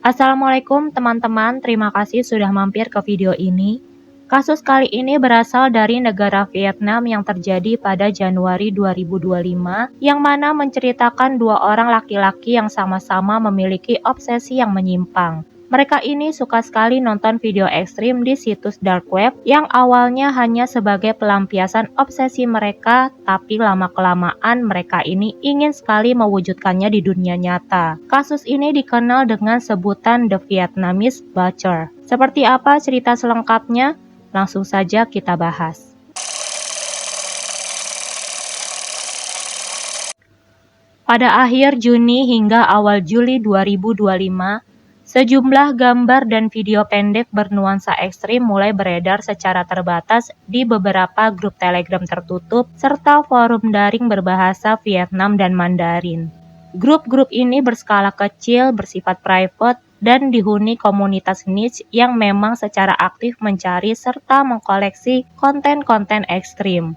Assalamualaikum teman-teman, terima kasih sudah mampir ke video ini. Kasus kali ini berasal dari negara Vietnam yang terjadi pada Januari 2025, yang mana menceritakan dua orang laki-laki yang sama-sama memiliki obsesi yang menyimpang. Mereka ini suka sekali nonton video ekstrim di situs dark web yang awalnya hanya sebagai pelampiasan obsesi mereka, tapi lama-kelamaan mereka ini ingin sekali mewujudkannya di dunia nyata. Kasus ini dikenal dengan sebutan The Vietnamese Butcher. Seperti apa cerita selengkapnya? Langsung saja kita bahas. Pada akhir Juni hingga awal Juli 2025, sejumlah gambar dan video pendek bernuansa ekstrim mulai beredar secara terbatas di beberapa grup Telegram tertutup serta forum daring berbahasa Vietnam dan Mandarin. Grup-grup ini berskala kecil, bersifat private, dan dihuni komunitas niche yang memang secara aktif mencari serta mengkoleksi konten-konten ekstrim.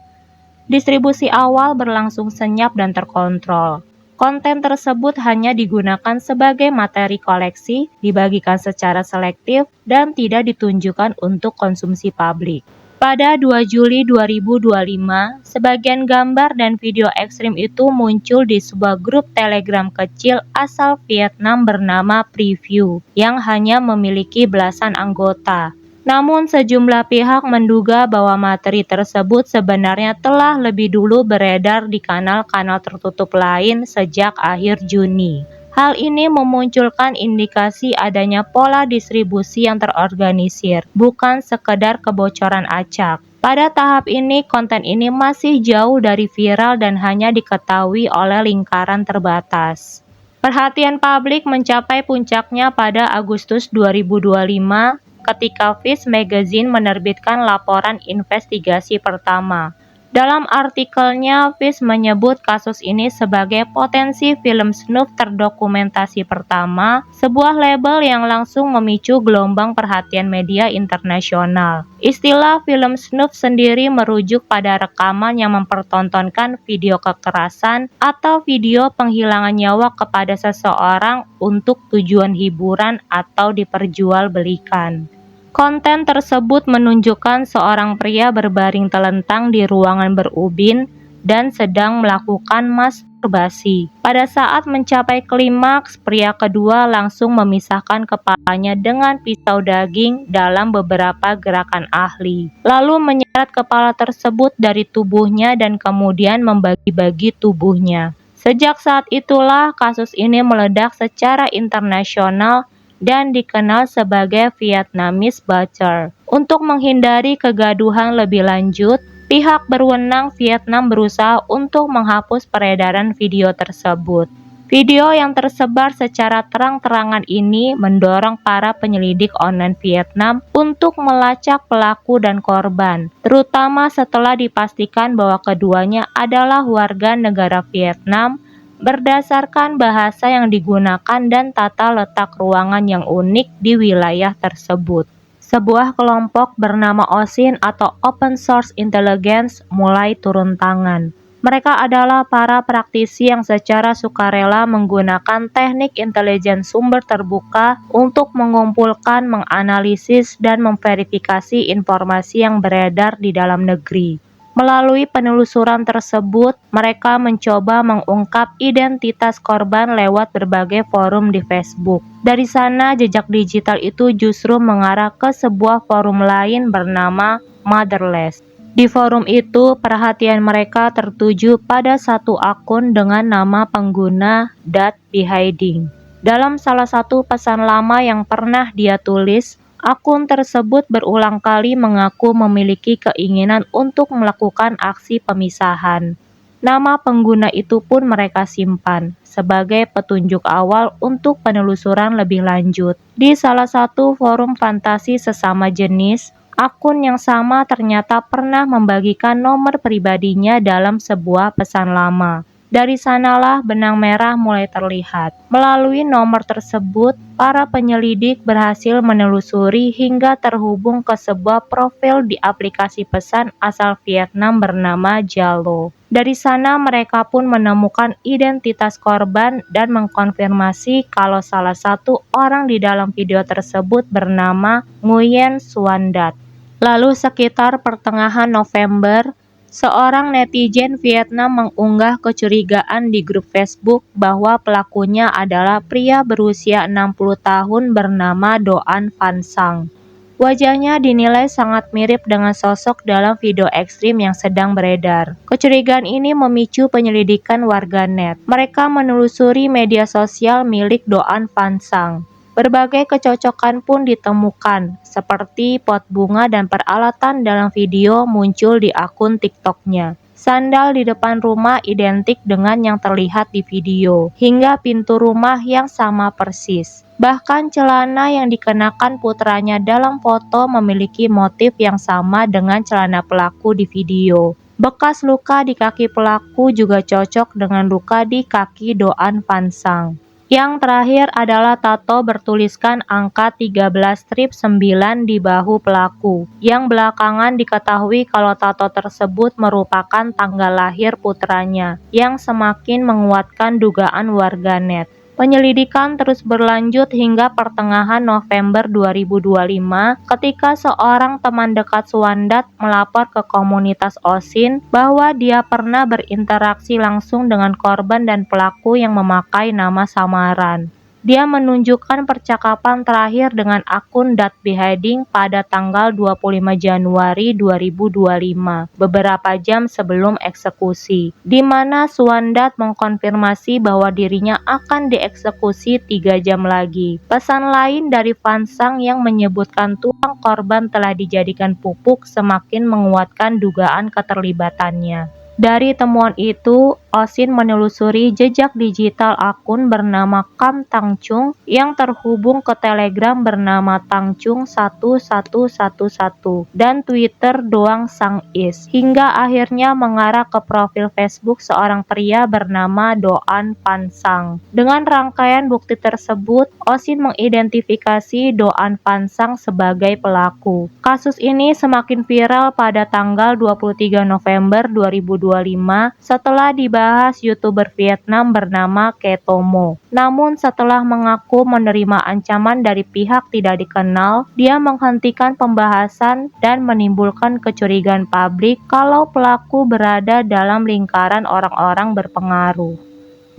Distribusi awal berlangsung senyap dan terkontrol. Konten tersebut hanya digunakan sebagai materi koleksi, dibagikan secara selektif, dan tidak ditunjukkan untuk konsumsi publik. Pada 2 Juli 2025, sebagian gambar dan video ekstrim itu muncul di sebuah grup Telegram kecil asal Vietnam bernama Preview, yang hanya memiliki belasan anggota. Namun sejumlah pihak menduga bahwa materi tersebut sebenarnya telah lebih dulu beredar di kanal-kanal tertutup lain sejak akhir Juni. Hal ini memunculkan indikasi adanya pola distribusi yang terorganisir, bukan sekedar kebocoran acak. Pada tahap ini, konten ini masih jauh dari viral dan hanya diketahui oleh lingkaran terbatas. Perhatian publik mencapai puncaknya pada Agustus 2025 ketika Vice Magazine menerbitkan laporan investigasi pertama. Dalam artikelnya, Vice menyebut kasus ini sebagai potensi film snuff terdokumentasi pertama, sebuah label yang langsung memicu gelombang perhatian media internasional. Istilah film snuff sendiri merujuk pada rekaman yang mempertontonkan video kekerasan atau video penghilangan nyawa kepada seseorang untuk tujuan hiburan atau diperjualbelikan. Konten tersebut menunjukkan seorang pria berbaring telentang di ruangan berubin dan sedang melakukan masturbasi. Pada saat mencapai klimaks, pria kedua langsung memisahkan kepalanya dengan pisau daging dalam beberapa gerakan ahli, lalu menyeret kepala tersebut dari tubuhnya dan kemudian membagi-bagi tubuhnya. Sejak saat itulah kasus ini meledak secara internasional dan dikenal sebagai Vietnamese Butcher. Untuk menghindari kegaduhan lebih lanjut, pihak berwenang Vietnam berusaha untuk menghapus peredaran video tersebut. Video yang tersebar secara terang-terangan ini mendorong para penyelidik online Vietnam untuk melacak pelaku dan korban, terutama setelah dipastikan bahwa keduanya adalah warga negara Vietnam berdasarkan bahasa yang digunakan dan tata letak ruangan yang unik di wilayah tersebut. Sebuah kelompok bernama OSINT atau Open Source Intelligence mulai turun tangan. Mereka adalah para praktisi yang secara sukarela menggunakan teknik intelijen sumber terbuka untuk mengumpulkan, menganalisis, dan memverifikasi informasi yang beredar di dalam negeri. Melalui penelusuran tersebut, mereka mencoba mengungkap identitas korban lewat berbagai forum di Facebook. Dari sana, jejak digital itu justru mengarah ke sebuah forum lain bernama Motherless. Di forum itu, perhatian mereka tertuju pada satu akun dengan nama pengguna @behiding. Dalam salah satu pesan lama yang pernah dia tulis, akun tersebut berulang kali mengaku memiliki keinginan untuk melakukan aksi pemisahan. Nama pengguna itu pun mereka simpan sebagai petunjuk awal untuk penelusuran lebih lanjut. Di salah satu forum fantasi sesama jenis, akun yang sama ternyata pernah membagikan nomor pribadinya dalam sebuah pesan lama. Dari sanalah benang merah mulai terlihat. Melalui nomor tersebut, para penyelidik berhasil menelusuri hingga terhubung ke sebuah profil di aplikasi pesan asal Vietnam bernama Zalo. Dari sana mereka pun menemukan identitas korban dan mengkonfirmasi kalau salah satu orang di dalam video tersebut bernama Nguyen Xuan Dat. Lalu sekitar pertengahan November, seorang netizen Vietnam mengunggah kecurigaan di grup Facebook bahwa pelakunya adalah pria berusia 60 tahun bernama Doan Van Sang. Wajahnya dinilai sangat mirip dengan sosok dalam video ekstrim yang sedang beredar. Kecurigaan ini memicu penyelidikan warganet. Mereka menelusuri media sosial milik Doan Van Sang. Berbagai kecocokan pun ditemukan, seperti pot bunga dan peralatan dalam video muncul di akun TikTok-nya. Sandal di depan rumah identik dengan yang terlihat di video, hingga pintu rumah yang sama persis. Bahkan celana yang dikenakan putranya dalam foto memiliki motif yang sama dengan celana pelaku di video. Bekas luka di kaki pelaku juga cocok dengan luka di kaki Doan Van Sang. Yang terakhir adalah tato bertuliskan angka 13-9 di bahu pelaku, yang belakangan diketahui kalau tato tersebut merupakan tanggal lahir putranya, yang semakin menguatkan dugaan warganet. Penyelidikan terus berlanjut hingga pertengahan November 2025 ketika seorang teman dekat Xuan Dat melapor ke komunitas OSIN bahwa dia pernah berinteraksi langsung dengan korban dan pelaku yang memakai nama samaran. Dia menunjukkan percakapan terakhir dengan akun Dat Beheading pada tanggal 25 Januari 2025, beberapa jam sebelum eksekusi, di mana Xuan Dat mengkonfirmasi bahwa dirinya akan dieksekusi 3 jam lagi. Pesan lain dari Van Sang yang menyebutkan tulang korban telah dijadikan pupuk semakin menguatkan dugaan keterlibatannya. Dari temuan itu, OSIN menelusuri jejak digital akun bernama Kam Tang Chung yang terhubung ke Telegram bernama Tang Chung 1111 dan Twitter Doan Sang Is, hingga akhirnya mengarah ke profil Facebook seorang pria bernama Doan Van Sang. Dengan rangkaian bukti tersebut, OSIN mengidentifikasi Doan Van Sang sebagai pelaku. Kasus ini semakin viral pada tanggal 23 November 2025 setelah dibahas YouTuber Vietnam bernama Ketomo. Namun setelah mengaku menerima ancaman dari pihak tidak dikenal, dia menghentikan pembahasan dan menimbulkan kecurigaan publik kalau pelaku berada dalam lingkaran orang-orang berpengaruh.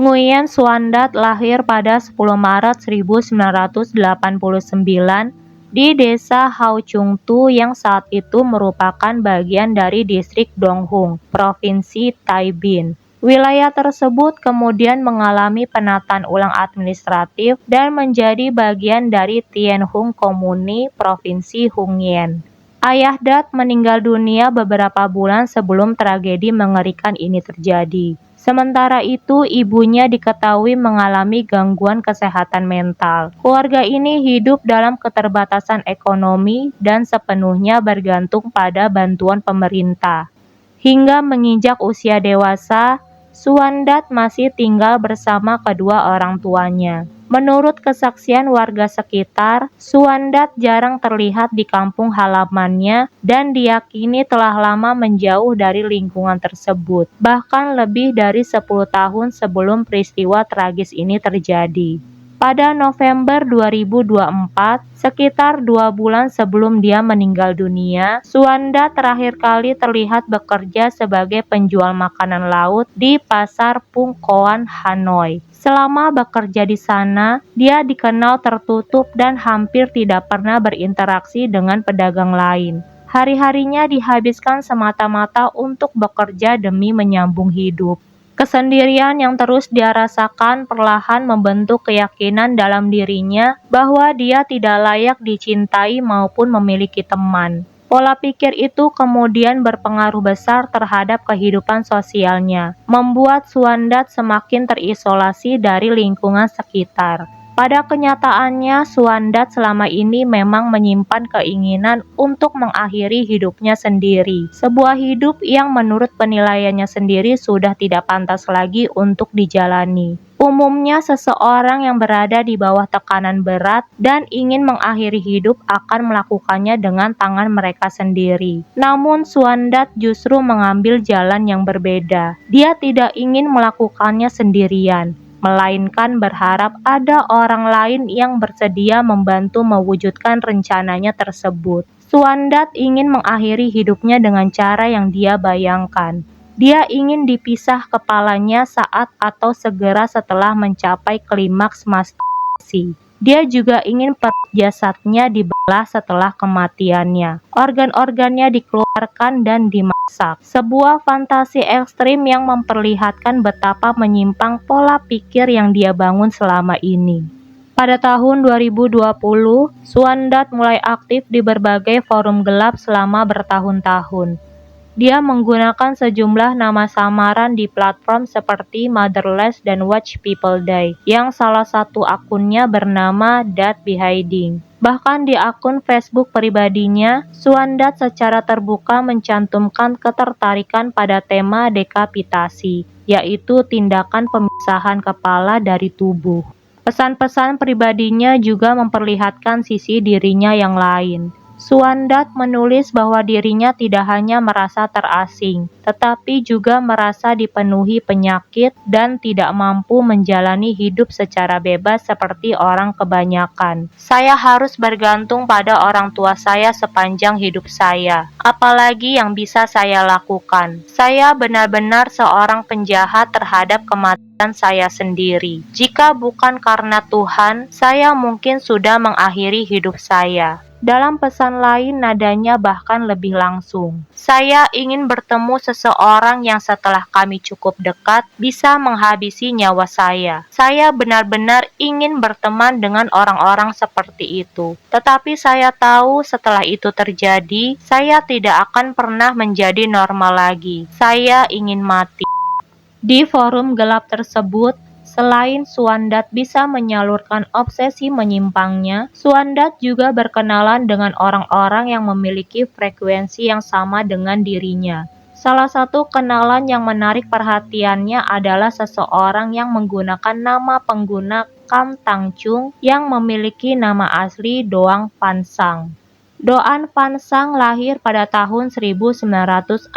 Nguyen Xuan Dat lahir pada 10 Maret 1989 di desa Hau Chung Tu yang saat itu merupakan bagian dari distrik Dong Hung, Provinsi Tai Binh. Wilayah tersebut kemudian mengalami penataan ulang administratif dan menjadi bagian dari Tien Hung Komuni, Provinsi Hung Yen. Ayah Dat meninggal dunia beberapa bulan sebelum tragedi mengerikan ini terjadi. Sementara itu, ibunya diketahui mengalami gangguan kesehatan mental. Keluarga ini hidup dalam keterbatasan ekonomi dan sepenuhnya bergantung pada bantuan pemerintah. Hingga menginjak usia dewasa, Xuan Dat masih tinggal bersama kedua orang tuanya. Menurut kesaksian warga sekitar, Xuan Dat jarang terlihat di kampung halamannya dan diyakini telah lama menjauh dari lingkungan tersebut, bahkan lebih dari 10 tahun sebelum peristiwa tragis ini terjadi. Pada November 2024, sekitar 2 bulan sebelum dia meninggal dunia, Xuan Dat terakhir kali terlihat bekerja sebagai penjual makanan laut di Pasar Pung Koan, Hanoi. Selama bekerja di sana, dia dikenal tertutup dan hampir tidak pernah berinteraksi dengan pedagang lain. Hari-harinya dihabiskan semata-mata untuk bekerja demi menyambung hidup. Kesendirian yang terus dia rasakan perlahan membentuk keyakinan dalam dirinya bahwa dia tidak layak dicintai maupun memiliki teman. Pola pikir itu kemudian berpengaruh besar terhadap kehidupan sosialnya, membuat Xuan Dat semakin terisolasi dari lingkungan sekitar. Pada kenyataannya, Xuan Dat selama ini memang menyimpan keinginan untuk mengakhiri hidupnya sendiri. Sebuah hidup yang menurut penilaiannya sendiri sudah tidak pantas lagi untuk dijalani. Umumnya seseorang yang berada di bawah tekanan berat dan ingin mengakhiri hidup akan melakukannya dengan tangan mereka sendiri. Namun Suandat justru mengambil jalan yang berbeda. Dia tidak ingin melakukannya sendirian, melainkan berharap ada orang lain yang bersedia membantu mewujudkan rencananya tersebut. Suandat ingin mengakhiri hidupnya dengan cara yang dia bayangkan. Dia ingin dipisah kepalanya saat atau segera setelah mencapai klimaks masturbasi. Dia juga ingin perut jasadnya dibelah setelah kematiannya. Organ-organnya dikeluarkan dan dimasak. Sebuah fantasi ekstrim yang memperlihatkan betapa menyimpang pola pikir yang dia bangun selama ini. Pada tahun 2020, Suandat mulai aktif di berbagai forum gelap selama bertahun-tahun. Dia menggunakan sejumlah nama samaran di platform seperti Motherless dan Watch People Die, yang salah satu akunnya bernama Dat Beheading. Bahkan di akun Facebook pribadinya, Suandat secara terbuka mencantumkan ketertarikan pada tema dekapitasi, yaitu tindakan pemisahan kepala dari tubuh. Pesan-pesan pribadinya juga memperlihatkan sisi dirinya yang lain. Suandat menulis bahwa dirinya tidak hanya merasa terasing, tetapi juga merasa dipenuhi penyakit dan tidak mampu menjalani hidup secara bebas seperti orang kebanyakan. Saya harus bergantung pada orang tua saya sepanjang hidup saya. Apalagi yang bisa saya lakukan? Saya benar-benar seorang penjahat terhadap kematian saya sendiri. Jika bukan karena Tuhan, saya mungkin sudah mengakhiri hidup saya. Dalam pesan lain nadanya bahkan lebih langsung. Saya ingin bertemu seseorang yang setelah kami cukup dekat bisa menghabisi nyawa saya. Saya benar-benar ingin berteman dengan orang-orang seperti itu. Tetapi saya tahu setelah itu terjadi, saya tidak akan pernah menjadi normal lagi. Saya ingin mati. Di forum gelap tersebut, selain Suandat bisa menyalurkan obsesi menyimpangnya, Suandat juga berkenalan dengan orang-orang yang memiliki frekuensi yang sama dengan dirinya. Salah satu kenalan yang menarik perhatiannya adalah seseorang yang menggunakan nama pengguna Kam Tang Chung yang memiliki nama asli Doan Phan Sang. Doan Phan Sang lahir pada tahun 1968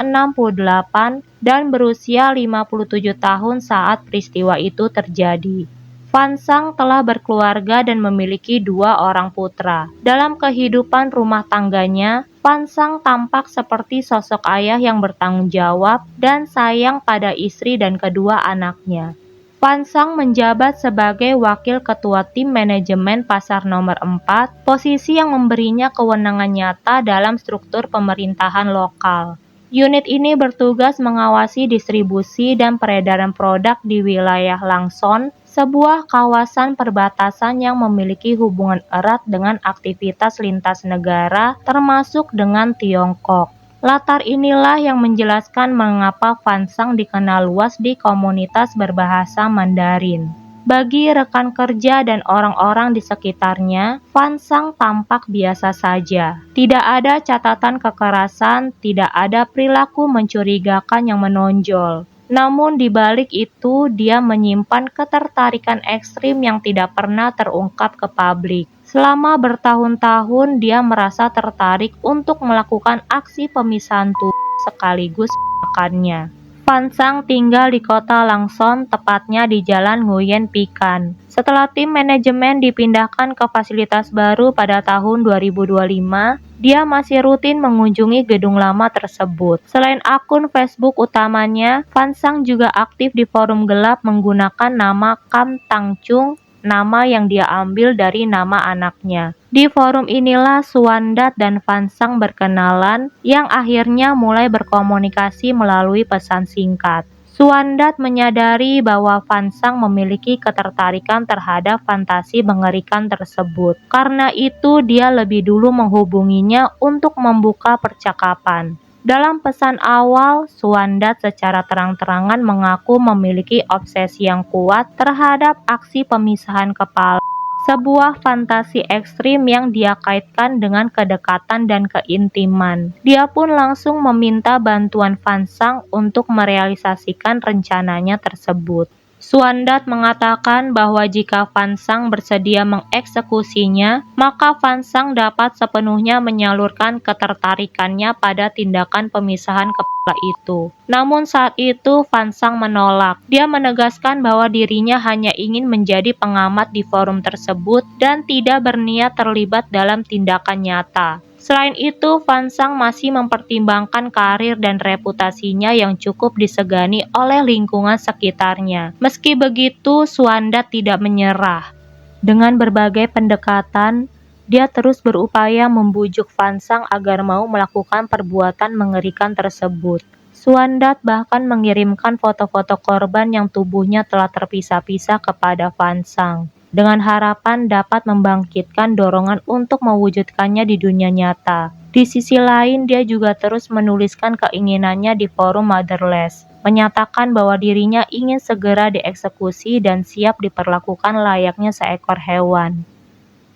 dan berusia 57 tahun saat peristiwa itu terjadi. Phan Sang telah berkeluarga dan memiliki 2 orang putra. Dalam kehidupan rumah tangganya, Phan Sang tampak seperti sosok ayah yang bertanggung jawab dan sayang pada istri dan kedua anaknya. Phan Sang menjabat sebagai Wakil Ketua Tim Manajemen Pasar Nomor 4, posisi yang memberinya kewenangan nyata dalam struktur pemerintahan lokal. Unit ini bertugas mengawasi distribusi dan peredaran produk di wilayah Langson, sebuah kawasan perbatasan yang memiliki hubungan erat dengan aktivitas lintas negara, termasuk dengan Tiongkok. Latar inilah yang menjelaskan mengapa Phan Sang dikenal luas di komunitas berbahasa Mandarin. Bagi rekan kerja dan orang-orang di sekitarnya, Phan Sang tampak biasa saja. Tidak ada catatan kekerasan, tidak ada perilaku mencurigakan yang menonjol. Namun di balik itu, dia menyimpan ketertarikan ekstrim yang tidak pernah terungkap ke publik. Selama bertahun-tahun, dia merasa tertarik untuk melakukan aksi pemisahan tubuh sekaligus makannya. Phan Sang tinggal di kota Langson, tepatnya di Jalan Nguyen Pikan. Setelah tim manajemen dipindahkan ke fasilitas baru pada tahun 2025, dia masih rutin mengunjungi gedung lama tersebut. Selain akun Facebook utamanya, Phan Sang juga aktif di forum gelap menggunakan nama Kam Tang Chung, nama yang dia ambil dari nama anaknya. Di forum inilah Suandat dan Phan Sang berkenalan, yang akhirnya mulai berkomunikasi melalui pesan singkat. Suandat menyadari bahwa Phan Sang memiliki ketertarikan terhadap fantasi mengerikan tersebut. Karena itu, dia lebih dulu menghubunginya untuk membuka percakapan. Dalam pesan awal, Suandat secara terang-terangan mengaku memiliki obsesi yang kuat terhadap aksi pemisahan kepala, sebuah fantasi ekstrim yang dia kaitkan dengan kedekatan dan keintiman. Dia pun langsung meminta bantuan Phan Sang untuk merealisasikan rencananya tersebut. Suandat mengatakan bahwa jika Fansang bersedia mengeksekusinya, maka Fansang dapat sepenuhnya menyalurkan ketertarikannya pada tindakan pemisahan kepala itu. Namun saat itu Fansang menolak. Dia menegaskan bahwa dirinya hanya ingin menjadi pengamat di forum tersebut dan tidak berniat terlibat dalam tindakan nyata. Selain itu, Fansang masih mempertimbangkan karir dan reputasinya yang cukup disegani oleh lingkungan sekitarnya. Meski begitu, Suandat tidak menyerah. Dengan berbagai pendekatan, dia terus berupaya membujuk Fansang agar mau melakukan perbuatan mengerikan tersebut. Suandat bahkan mengirimkan foto-foto korban yang tubuhnya telah terpisah-pisah kepada Fansang, dengan harapan dapat membangkitkan dorongan untuk mewujudkannya di dunia nyata. Di sisi lain, dia juga terus menuliskan keinginannya di forum Motherless, menyatakan bahwa dirinya ingin segera dieksekusi dan siap diperlakukan layaknya seekor hewan.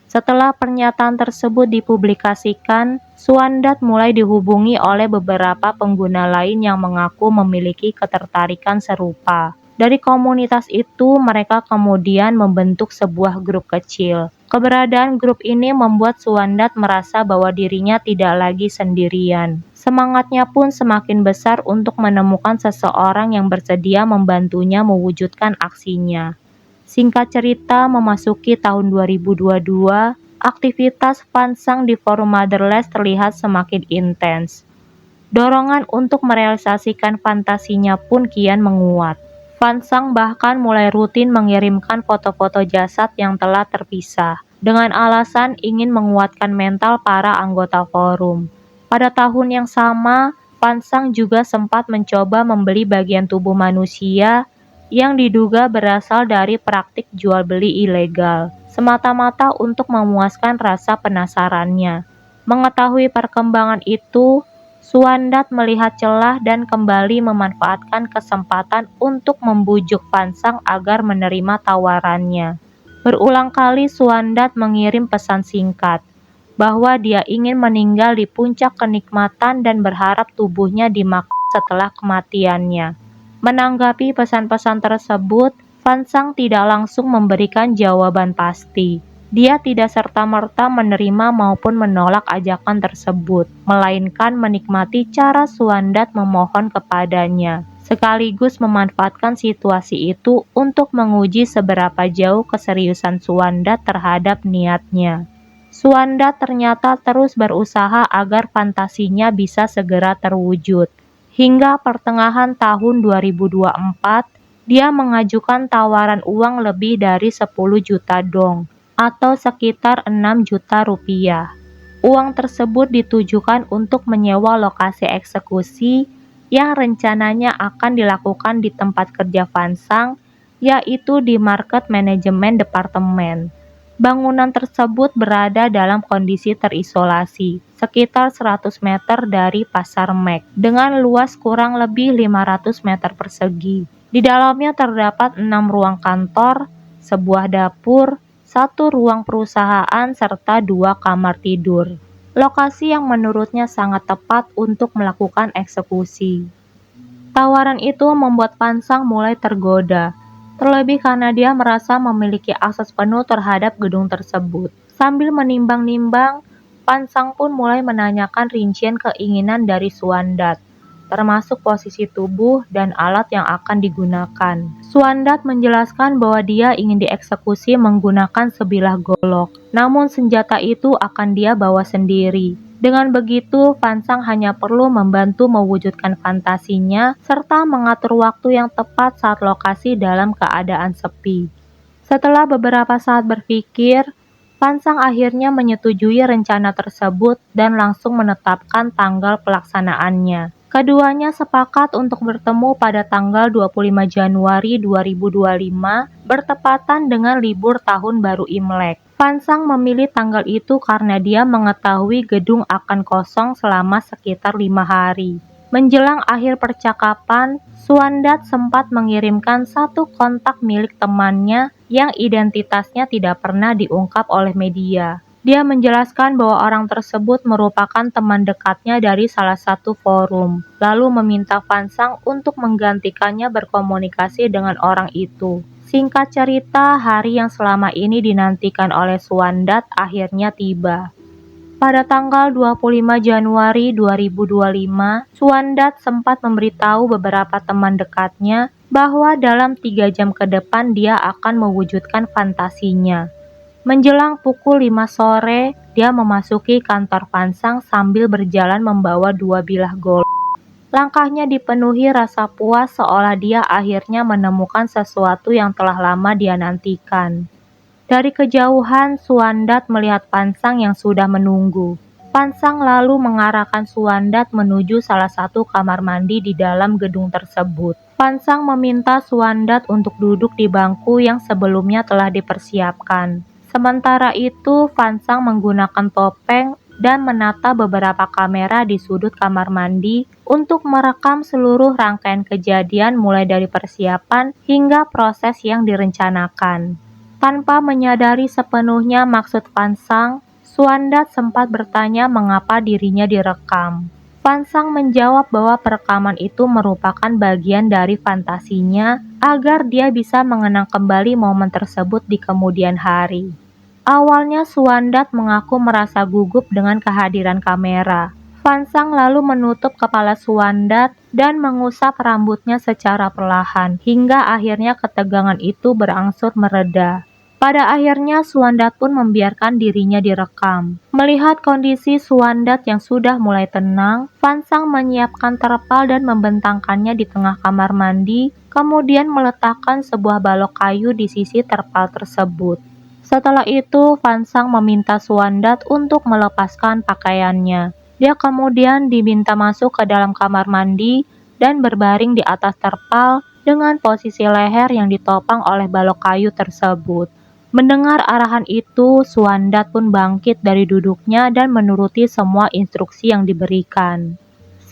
Setelah pernyataan tersebut dipublikasikan, Suandat mulai dihubungi oleh beberapa pengguna lain yang mengaku memiliki ketertarikan serupa. Dari komunitas itu, mereka kemudian membentuk sebuah grup kecil. Keberadaan grup ini membuat Suandat merasa bahwa dirinya tidak lagi sendirian. Semangatnya pun semakin besar untuk menemukan seseorang yang bersedia membantunya mewujudkan aksinya. Singkat cerita, memasuki tahun 2022, aktivitas Fansang di forum Motherless terlihat semakin intens. Dorongan untuk merealisasikan fantasinya pun kian menguat. Fansang bahkan mulai rutin mengirimkan foto-foto jasad yang telah terpisah, dengan alasan ingin menguatkan mental para anggota forum. Pada tahun yang sama, Fansang juga sempat mencoba membeli bagian tubuh manusia yang diduga berasal dari praktik jual beli ilegal, semata-mata untuk memuaskan rasa penasarannya. Mengetahui perkembangan itu, Suandat melihat celah dan kembali memanfaatkan kesempatan untuk membujuk Fansang agar menerima tawarannya. Berulang kali Suandat mengirim pesan singkat bahwa dia ingin meninggal di puncak kenikmatan dan berharap tubuhnya dimakan setelah kematiannya. Menanggapi pesan-pesan tersebut, Fansang tidak langsung memberikan jawaban pasti. Dia tidak serta-merta menerima maupun menolak ajakan tersebut, melainkan menikmati cara Suandat memohon kepadanya, sekaligus memanfaatkan situasi itu untuk menguji seberapa jauh keseriusan Suandat terhadap niatnya. Suandat ternyata terus berusaha agar fantasinya bisa segera terwujud. Hingga pertengahan tahun 2024, dia mengajukan tawaran uang lebih dari 10 juta dong, atau sekitar 6 juta rupiah. Uang tersebut ditujukan untuk menyewa lokasi eksekusi yang rencananya akan dilakukan di tempat kerja Fansang, yaitu di Market Management Department. Bangunan tersebut berada dalam kondisi terisolasi, sekitar 100 meter dari Pasar Mek, dengan luas kurang lebih 500 meter persegi. Di dalamnya terdapat 6 ruang kantor, sebuah dapur, 1 ruang perusahaan, serta 2 kamar tidur. Lokasi yang menurutnya sangat tepat untuk melakukan eksekusi. Tawaran itu membuat Fansang mulai tergoda, terlebih karena dia merasa memiliki akses penuh terhadap gedung tersebut. Sambil menimbang-nimbang, Fansang pun mulai menanyakan rincian keinginan dari Suandat, termasuk posisi tubuh dan alat yang akan digunakan. Suandat menjelaskan bahwa dia ingin dieksekusi menggunakan sebilah golok, namun senjata itu akan dia bawa sendiri. Dengan begitu, Fansang hanya perlu membantu mewujudkan fantasinya serta mengatur waktu yang tepat saat lokasi dalam keadaan sepi. Setelah beberapa saat berpikir, Fansang akhirnya menyetujui rencana tersebut dan langsung menetapkan tanggal pelaksanaannya. Keduanya sepakat untuk bertemu pada tanggal 25 Januari 2025, bertepatan dengan libur tahun baru Imlek. Fansang memilih tanggal itu karena dia mengetahui gedung akan kosong selama sekitar 5 hari. Menjelang akhir percakapan, Suandat sempat mengirimkan 1 kontak milik temannya yang identitasnya tidak pernah diungkap oleh media. Dia menjelaskan bahwa orang tersebut merupakan teman dekatnya dari salah satu forum, lalu meminta Fansang untuk menggantikannya berkomunikasi dengan orang itu. Singkat cerita, hari yang selama ini dinantikan oleh Suandat akhirnya tiba. Pada tanggal 25 Januari 2025, Suandat sempat memberitahu beberapa teman dekatnya bahwa dalam 3 jam ke depan dia akan mewujudkan fantasinya. Menjelang pukul 5 sore, dia memasuki kantor Fansang sambil berjalan membawa 2 bilah golok. Langkahnya dipenuhi rasa puas seolah dia akhirnya menemukan sesuatu yang telah lama dia nantikan. Dari kejauhan, Suandat melihat Fansang yang sudah menunggu. Fansang lalu mengarahkan Suandat menuju salah satu kamar mandi di dalam gedung tersebut. Fansang meminta Suandat untuk duduk di bangku yang sebelumnya telah dipersiapkan. Sementara itu, Fansang menggunakan topeng dan menata beberapa kamera di sudut kamar mandi untuk merekam seluruh rangkaian kejadian mulai dari persiapan hingga proses yang direncanakan. Tanpa menyadari sepenuhnya maksud Fansang, Suandat sempat bertanya mengapa dirinya direkam. Fansang menjawab bahwa perekaman itu merupakan bagian dari fantasinya agar dia bisa mengenang kembali momen tersebut di kemudian hari. Awalnya Suandat mengaku merasa gugup dengan kehadiran kamera. Fansang lalu menutup kepala Suandat dan mengusap rambutnya secara perlahan hingga akhirnya ketegangan itu berangsur mereda. Pada akhirnya Suandat pun membiarkan dirinya direkam. Melihat kondisi Suandat yang sudah mulai tenang, Fansang menyiapkan terpal dan membentangkannya di tengah kamar mandi, kemudian meletakkan sebuah balok kayu di sisi terpal tersebut. Setelah itu, Fansang meminta Suandat untuk melepaskan pakaiannya. Dia kemudian diminta masuk ke dalam kamar mandi dan berbaring di atas terpal dengan posisi leher yang ditopang oleh balok kayu tersebut. Mendengar arahan itu, Suandat pun bangkit dari duduknya dan menuruti semua instruksi yang diberikan.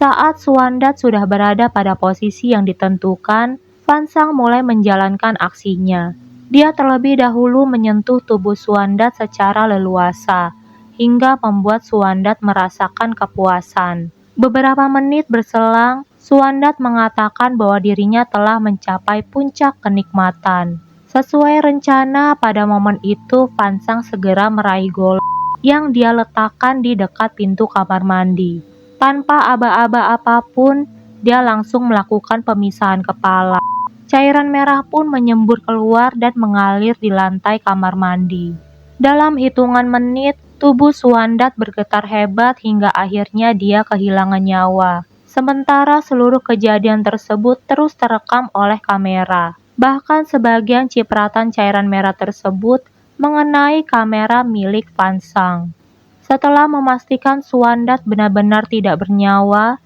Saat Suandat sudah berada pada posisi yang ditentukan, Fansang mulai menjalankan aksinya. Dia terlebih dahulu menyentuh tubuh Suandat secara leluasa, hingga membuat Suandat merasakan kepuasan. Beberapa menit berselang, Suandat mengatakan bahwa dirinya telah mencapai puncak kenikmatan. Sesuai rencana, pada momen itu Fansang segera meraih golok yang dia letakkan di dekat pintu kamar mandi. Tanpa aba-aba apapun, dia langsung melakukan pemisahan kepala. Cairan merah pun menyembur keluar dan mengalir di lantai kamar mandi. Dalam hitungan menit, tubuh Suandat bergetar hebat hingga akhirnya dia kehilangan nyawa. Sementara seluruh kejadian tersebut terus terekam oleh kamera. Bahkan sebagian cipratan cairan merah tersebut mengenai kamera milik Fansang. Setelah memastikan Suandat benar-benar tidak bernyawa,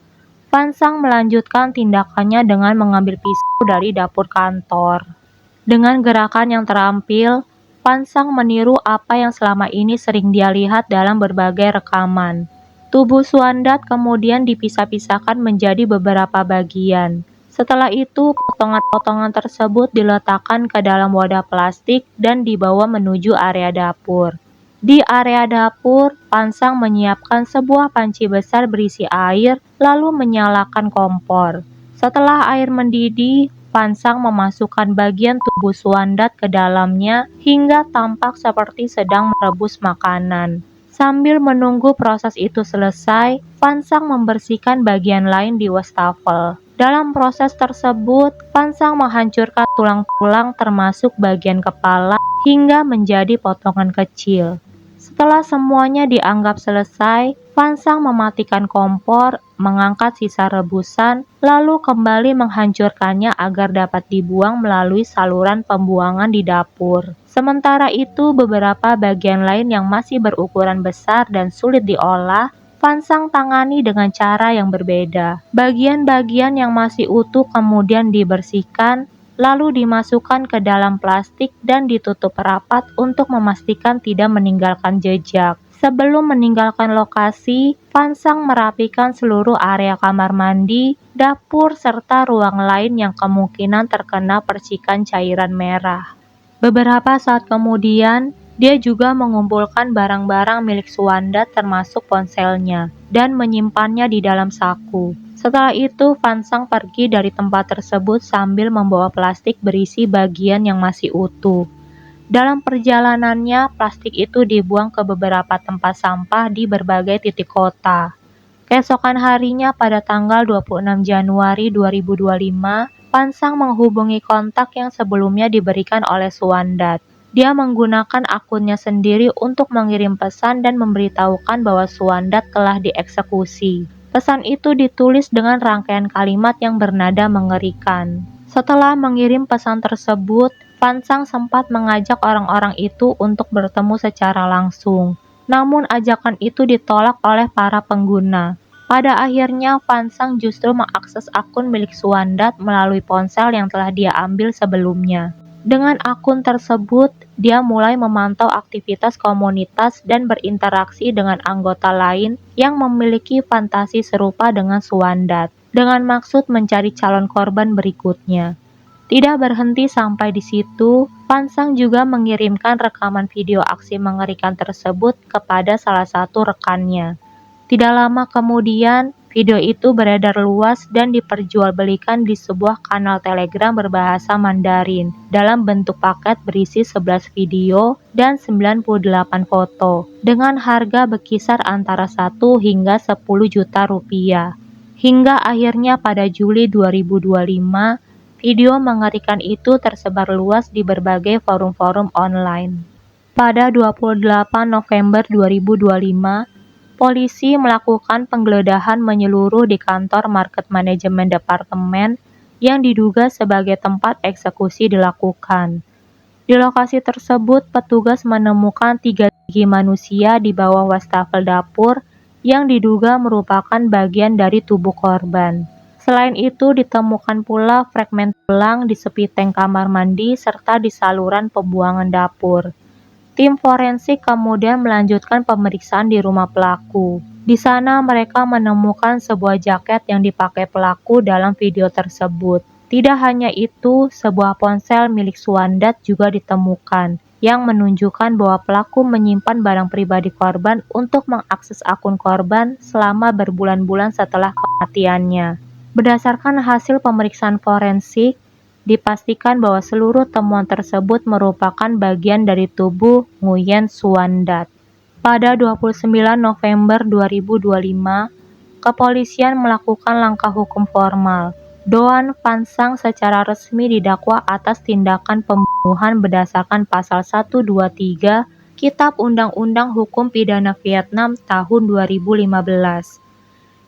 Fansang melanjutkan tindakannya dengan mengambil pisau dari dapur kantor. Dengan gerakan yang terampil, Fansang meniru apa yang selama ini sering dia lihat dalam berbagai rekaman. Tubuh Suandat kemudian dipisah-pisahkan menjadi beberapa bagian. Setelah itu, potongan-potongan tersebut diletakkan ke dalam wadah plastik dan dibawa menuju area dapur. Di area dapur, Fansang menyiapkan sebuah panci besar berisi air, lalu menyalakan kompor. Setelah air mendidih, Fansang memasukkan bagian tubuh Suandat ke dalamnya hingga tampak seperti sedang merebus makanan. Sambil menunggu proses itu selesai, Fansang membersihkan bagian lain di wastafel. Dalam proses tersebut, Fansang menghancurkan tulang-tulang termasuk bagian kepala hingga menjadi potongan kecil. Setelah semuanya dianggap selesai, Fansang mematikan kompor, mengangkat sisa rebusan, lalu kembali menghancurkannya agar dapat dibuang melalui saluran pembuangan di dapur. Sementara itu, beberapa bagian lain yang masih berukuran besar dan sulit diolah, Fansang tangani dengan cara yang berbeda. Bagian-bagian yang masih utuh kemudian dibersihkan, lalu dimasukkan ke dalam plastik dan ditutup rapat untuk memastikan tidak meninggalkan jejak. Sebelum meninggalkan lokasi, Fansang merapikan seluruh area kamar mandi, dapur, serta ruang lain yang kemungkinan terkena percikan cairan merah. Beberapa saat kemudian, Dia juga mengumpulkan barang-barang milik Suwandat termasuk ponselnya dan menyimpannya di dalam saku. Setelah itu, Fansang pergi dari tempat tersebut sambil membawa plastik berisi bagian yang masih utuh. Dalam perjalanannya, plastik itu dibuang ke beberapa tempat sampah di berbagai titik kota. Keesokan harinya pada tanggal 26 Januari 2025, Fansang menghubungi kontak yang sebelumnya diberikan oleh Suwandat. Dia menggunakan akunnya sendiri untuk mengirim pesan dan memberitahukan bahwa Suwandat telah dieksekusi. Pesan itu ditulis dengan rangkaian kalimat yang bernada mengerikan. Setelah mengirim pesan tersebut, Fansang sempat mengajak orang-orang itu untuk bertemu secara langsung. Namun ajakan itu ditolak oleh para pengguna. Pada akhirnya, Fansang justru mengakses akun milik Suwandat melalui ponsel yang telah dia ambil sebelumnya. Dengan akun tersebut, dia mulai memantau aktivitas komunitas dan berinteraksi dengan anggota lain yang memiliki fantasi serupa dengan Suwandat, dengan maksud mencari calon korban berikutnya. Tidak berhenti sampai di situ, Fansang juga mengirimkan rekaman video aksi mengerikan tersebut kepada salah satu rekannya. Tidak lama kemudian, video itu beredar luas dan diperjualbelikan di sebuah kanal Telegram berbahasa Mandarin dalam bentuk paket berisi 11 video dan 98 foto dengan harga berkisar antara 1 hingga 10 juta rupiah. Hingga akhirnya pada Juli 2025, video mengerikan itu tersebar luas di berbagai forum-forum online. Pada 28 November 2025, polisi melakukan penggeledahan menyeluruh di kantor market manajemen departemen yang diduga sebagai tempat eksekusi dilakukan. Di lokasi tersebut, petugas menemukan 3 gigi manusia di bawah wastafel dapur yang diduga merupakan bagian dari tubuh korban. Selain itu, ditemukan pula fragmen tulang di sepiteng kamar mandi serta di saluran pembuangan dapur. Tim forensik kemudian melanjutkan pemeriksaan di rumah pelaku. Di sana mereka menemukan sebuah jaket yang dipakai pelaku dalam video tersebut. Tidak hanya itu, sebuah ponsel milik Suwandat juga ditemukan, yang menunjukkan bahwa pelaku menyimpan barang pribadi korban untuk mengakses akun korban selama berbulan-bulan setelah kematiannya. Berdasarkan hasil pemeriksaan forensik, dipastikan bahwa seluruh temuan tersebut merupakan bagian dari tubuh Nguyen Suwandat. Pada 29 November 2025, kepolisian melakukan langkah hukum formal. Doan Fansang secara resmi didakwa atas tindakan pembunuhan berdasarkan pasal 123 Kitab Undang-Undang Hukum Pidana Vietnam tahun 2015.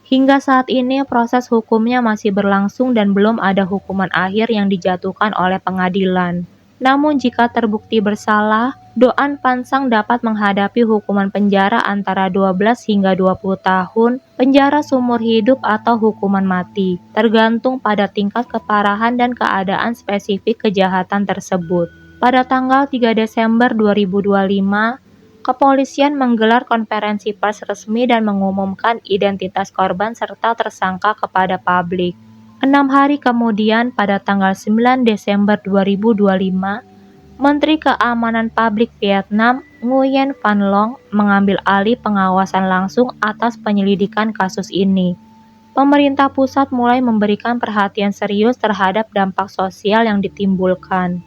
Hingga saat ini proses hukumnya masih berlangsung dan belum ada hukuman akhir yang dijatuhkan oleh pengadilan. Namun jika terbukti bersalah, Doan Fansang dapat menghadapi hukuman penjara antara 12 hingga 20 tahun, penjara seumur hidup atau hukuman mati, tergantung pada tingkat keparahan dan keadaan spesifik kejahatan tersebut. Pada tanggal 3 Desember 2025, kepolisian menggelar konferensi pers resmi dan mengumumkan identitas korban serta tersangka kepada publik. 6 hari kemudian, pada tanggal 9 Desember 2025, Menteri Keamanan Publik Vietnam, Nguyen Van Long, mengambil alih pengawasan langsung atas penyelidikan kasus ini. Pemerintah pusat mulai memberikan perhatian serius terhadap dampak sosial yang ditimbulkan.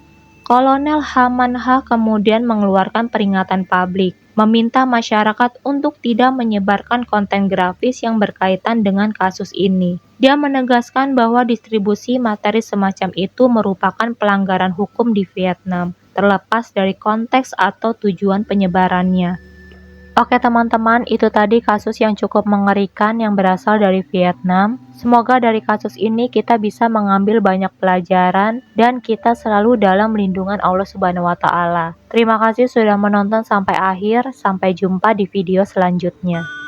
Kolonel Hamanha kemudian mengeluarkan peringatan publik, meminta masyarakat untuk tidak menyebarkan konten grafis yang berkaitan dengan kasus ini. Dia menegaskan bahwa distribusi materi semacam itu merupakan pelanggaran hukum di Vietnam, terlepas dari konteks atau tujuan penyebarannya. Oke teman-teman, itu tadi kasus yang cukup mengerikan yang berasal dari Vietnam. Semoga dari kasus ini kita bisa mengambil banyak pelajaran dan kita selalu dalam lindungan Allah Subhanahu wa Ta'ala. Terima kasih sudah menonton sampai akhir. Sampai jumpa di video selanjutnya.